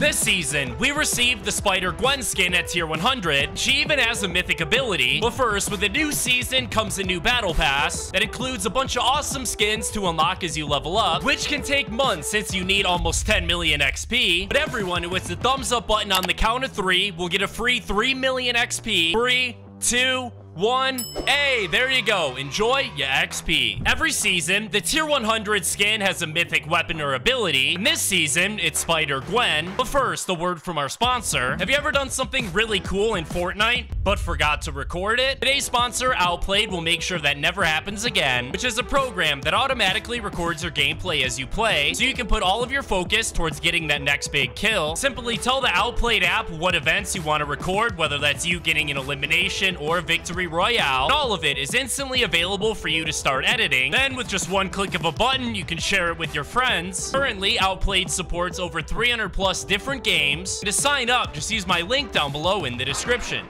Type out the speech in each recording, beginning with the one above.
This season, we received the Spider-Gwen skin at tier 100. She even has a mythic ability. But first, with a new season comes a new battle pass that includes a bunch of awesome skins to unlock as you level up, which can take months since you need almost 10 million XP. But everyone who hits the thumbs up button on the count of 3 will get a free 3 million XP. 3, 2, 1. Hey, there you go. Enjoy your XP. Every season, the tier 100 skin has a mythic weapon or ability. In this season, it's Spider-Gwen. But first, a word from our sponsor. Have you ever done something really cool in Fortnite, but forgot to record it? Today's sponsor, Outplayed, will make sure that never happens again, which is a program that automatically records your gameplay as you play, so you can put all of your focus towards getting that next big kill. Simply tell the Outplayed app what events you want to record, whether that's you getting an elimination or a victory royale, and all of it is instantly available for you to start editing. Then with just one click of a button, you can share it with your friends. Currently, Outplayed supports over 300 plus different games. To sign up, just use my link down below in the description.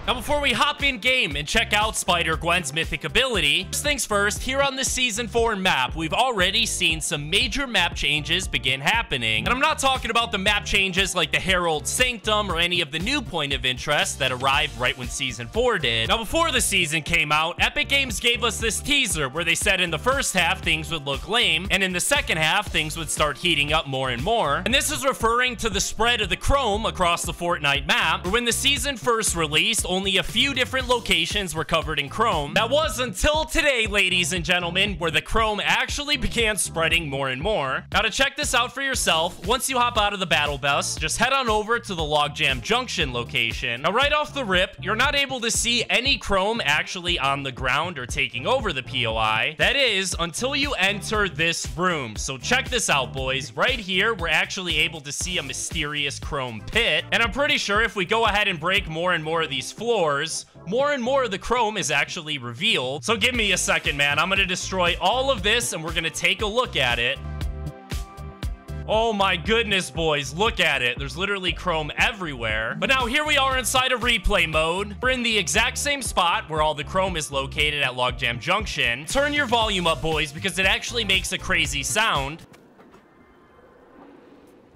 Now, before we hop in game and check out Spider-Gwen's mythic ability, first things first, here on the Season 4 map, we've already seen some major map changes begin happening. And I'm not talking about the map changes like the Herald Sanctum or any of the new point of interest that arrived right when Season 4 did. Now, before the season came out, Epic Games gave us this teaser where they said in the first half things would look lame, and in the second half things would start heating up more and more. And this is referring to the spread of the Chrome across the Fortnite map, where when the season first released, only a few different locations were covered in Chrome. That was until today, ladies and gentlemen, where the Chrome actually began spreading more and more. Now, to check this out for yourself, once you hop out of the battle bus, just head on over to the Logjam Junction location. Now, right off the rip, you're not able to see any Chrome actually on the ground or taking over the POI. That is, until you enter this room. So check this out, boys. Right here, we're actually able to see a mysterious Chrome pit. And I'm pretty sure if we go ahead and break more and more of these floors, more and more of the Chrome is actually revealed. So give me a second, man. I'm gonna destroy all of this and we're gonna take a look at it. Oh my goodness, boys, look at it. There's literally Chrome everywhere. But now here we are inside of replay mode. We're in the exact same spot where all the Chrome is located at Logjam Junction. Turn your volume up, boys, because it actually makes a crazy sound.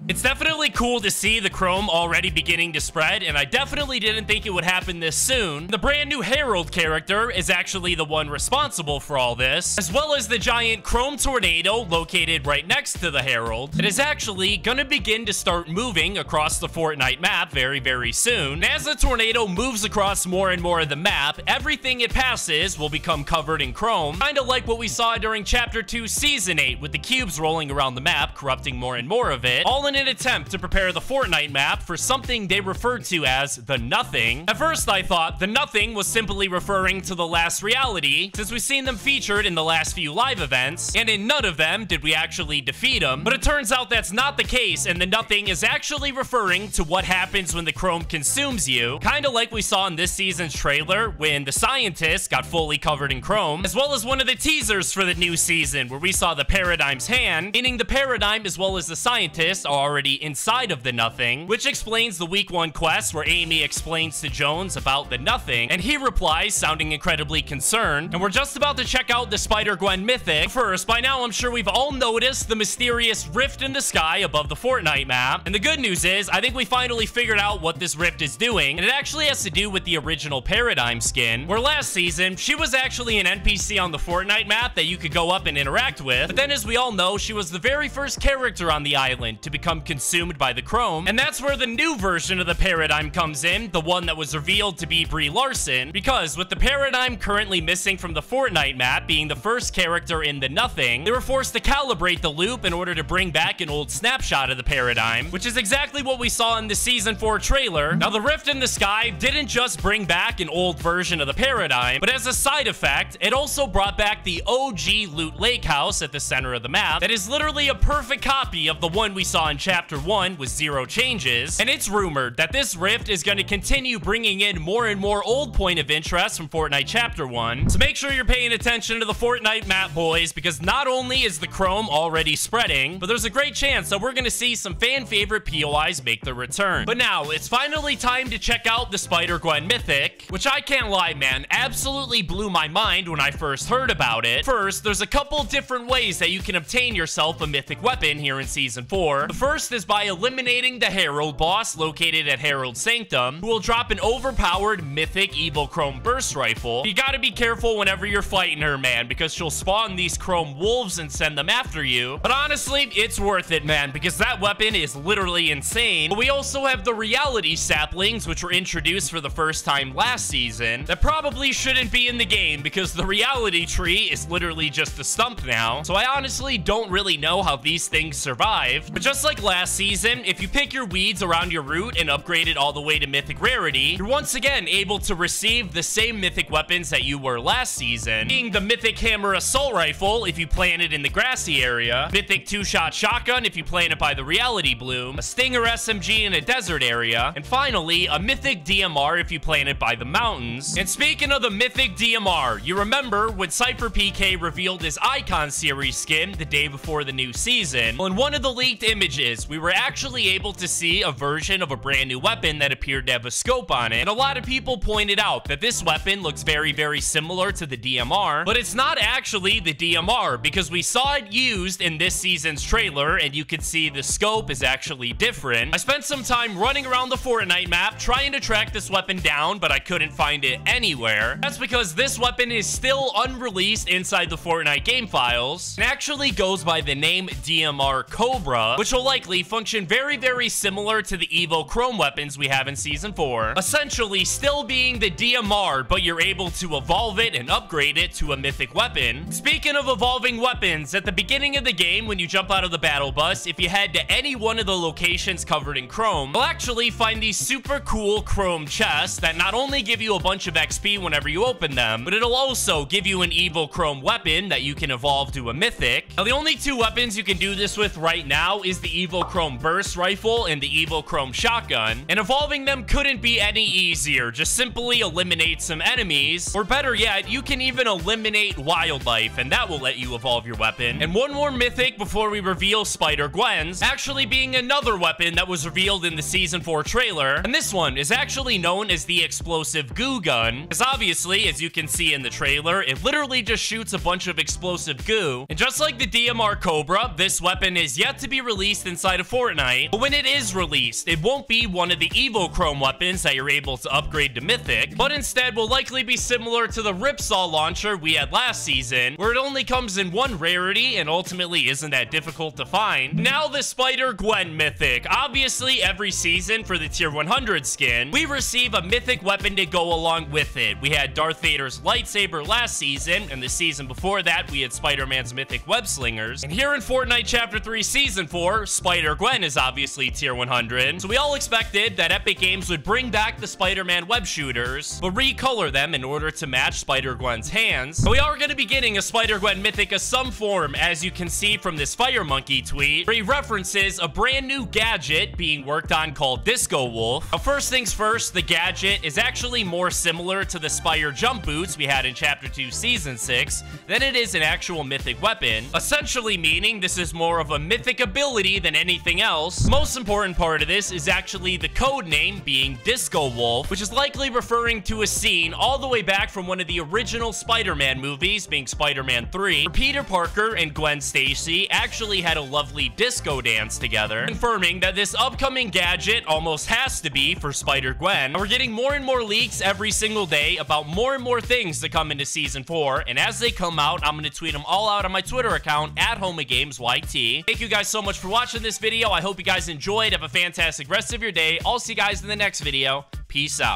It's definitely cool to see the Chrome already beginning to spread, and I definitely didn't think it would happen this soon. The brand new Herald character is actually the one responsible for all this, as well as the giant Chrome tornado located right next to the Herald. It is actually gonna begin to start moving across the Fortnite map very, very soon. And as the tornado moves across more and more of the map, everything it passes will become covered in Chrome, kinda like what we saw during Chapter 2 Season 8 with the cubes rolling around the map, corrupting more and more of it, all in an attempt to prepare the Fortnite map for something they referred to as the Nothing. At first, I thought the Nothing was simply referring to the last reality, since we've seen them featured in the last few live events, and in none of them did we actually defeat them. But it turns out that's not the case, and the Nothing is actually referring to what happens when the Chrome consumes you, kind of like we saw in this season's trailer when the scientist got fully covered in Chrome, as well as one of the teasers for the new season where we saw the Paradigm's hand, meaning the Paradigm as well as the scientist are already inside of the Nothing, which explains the week 1 quest where Amy explains to Jones about the Nothing, and he replies sounding incredibly concerned. And we're just about to check out the Spider-Gwen mythic. First, by now I'm sure we've all noticed the mysterious rift in the sky above the Fortnite map, and the good news is I think we finally figured out what this rift is doing, and it actually has to do with the original Paradigm skin, where last season she was actually an NPC on the Fortnite map that you could go up and interact with, but then as we all know, she was the very first character on the island to become consumed by the Chrome, and that's where the new version of the Paradigm comes in, the one that was revealed to be Brie Larson, because with the Paradigm currently missing from the Fortnite map, being the first character in the Nothing, they were forced to calibrate the loop in order to bring back an old snapshot of the Paradigm, which is exactly what we saw in the Season 4 trailer. Now, the rift in the sky didn't just bring back an old version of the Paradigm, but as a side effect, it also brought back the OG Loot Lake house at the center of the map that is literally a perfect copy of the one we saw in Chapter 1 with 0 changes, and it's rumored that this rift is going to continue bringing in more and more old point of interest from Fortnite Chapter 1, so make sure you're paying attention to the Fortnite map, boys, because not only is the Chrome already spreading, but there's a great chance that we're going to see some fan favorite POIs make their return. But now, it's finally time to check out the Spider-Gwen mythic, which I can't lie, man, absolutely blew my mind when I first heard about it. First, there's a couple different ways that you can obtain yourself a mythic weapon here in Season 4. The first first is by eliminating the Herald boss located at Herald Sanctum, who will drop an overpowered mythic Evo Chrome Burst Rifle. You gotta be careful whenever you're fighting her, man, because she'll spawn these chrome wolves and send them after you. But honestly, it's worth it, man, because that weapon is literally insane. But we also have the reality saplings, which were introduced for the first time last season, that probably shouldn't be in the game because the reality tree is literally just a stump now. So I honestly don't really know how these things survive. But just like last season, if you pick your weeds around your route and upgrade it all the way to mythic rarity, you're once again able to receive the same mythic weapons that you were last season, being the mythic hammer assault rifle if you plant it in the grassy area, mythic 2-shot shotgun if you plant it by the reality bloom, a stinger SMG in a desert area, and finally a mythic DMR if you plant it by the mountains. And speaking of the mythic DMR, you remember when Cypher PK revealed his Icon series skin the day before the new season? Well, in one of the leaked images, we were actually able to see a version of a brand new weapon that appeared to have a scope on it, and a lot of people pointed out that this weapon looks very, very similar to the DMR, but it's not actually the DMR because we saw it used in this season's trailer, and you can see the scope is actually different. I spent some time running around the Fortnite map trying to track this weapon down, but I couldn't find it anywhere. That's because this weapon is still unreleased inside the Fortnite game files, and actually goes by the name DMR Cobra, which will likely function very, very similar to the Evo Chrome weapons we have in Season 4. Essentially still being the DMR, but you're able to evolve it and upgrade it to a mythic weapon. Speaking of evolving weapons, at the beginning of the game, when you jump out of the battle bus, if you head to any one of the locations covered in chrome, you'll actually find these super cool chrome chests that not only give you a bunch of XP whenever you open them, but it'll also give you an Evo Chrome weapon that you can evolve to a mythic. Now, the only two weapons you can do this with right now is the Evo Chrome Burst Rifle and the Evo Chrome Shotgun, and evolving them couldn't be any easier. Just simply eliminate some enemies, or better yet, you can even eliminate wildlife, and that will let you evolve your weapon. And one more mythic before we reveal Spider-Gwen's, actually being another weapon that was revealed in the Season 4 trailer, and this one is actually known as the Explosive Goo Gun, because obviously, as you can see in the trailer, it literally just shoots a bunch of explosive goo. And just like the DMR Cobra, this weapon is yet to be released inside of Fortnite, but when it is released, it won't be one of the Evo Chrome weapons that you're able to upgrade to mythic, but instead will likely be similar to the Ripsaw launcher we had last season, where it only comes in one rarity and ultimately isn't that difficult to find. Now the Spider-Gwen mythic. Obviously, every season for the tier 100 skin, we receive a mythic weapon to go along with it. We had Darth Vader's lightsaber last season, and the season before that, we had Spider-Man's mythic web slingers. And here in Fortnite Chapter 3 Season 4, Spider-Gwen is obviously tier 100, so we all expected that Epic Games would bring back the Spider-Man web shooters, but recolor them in order to match Spider-Gwen's hands. But we are going to be getting a Spider-Gwen mythic of some form, as you can see from this Fire Monkey tweet, where he references a brand new gadget being worked on called Disco Wolf. Now, first things first, the gadget is actually more similar to the Spire jump boots we had in Chapter 2 Season 6 than it is an actual mythic weapon, essentially meaning this is more of a mythic ability than anything else. The most important part of this is actually the code name being Disco Wolf, which is likely referring to a scene all the way back from one of the original Spider-Man movies, being Spider-Man 3, where Peter Parker and Gwen Stacy actually had a lovely disco dance together, confirming that this upcoming gadget almost has to be for Spider-Gwen. And we're getting more and more leaks every single day about more and more things to come into Season 4, and as they come out, I'm going to tweet them all out on my Twitter account at HomaGamesYT. Thank you guys so much for watching this video. I hope you guys enjoyed. Have a fantastic rest of your day. I'll see you guys in the next video. Peace out.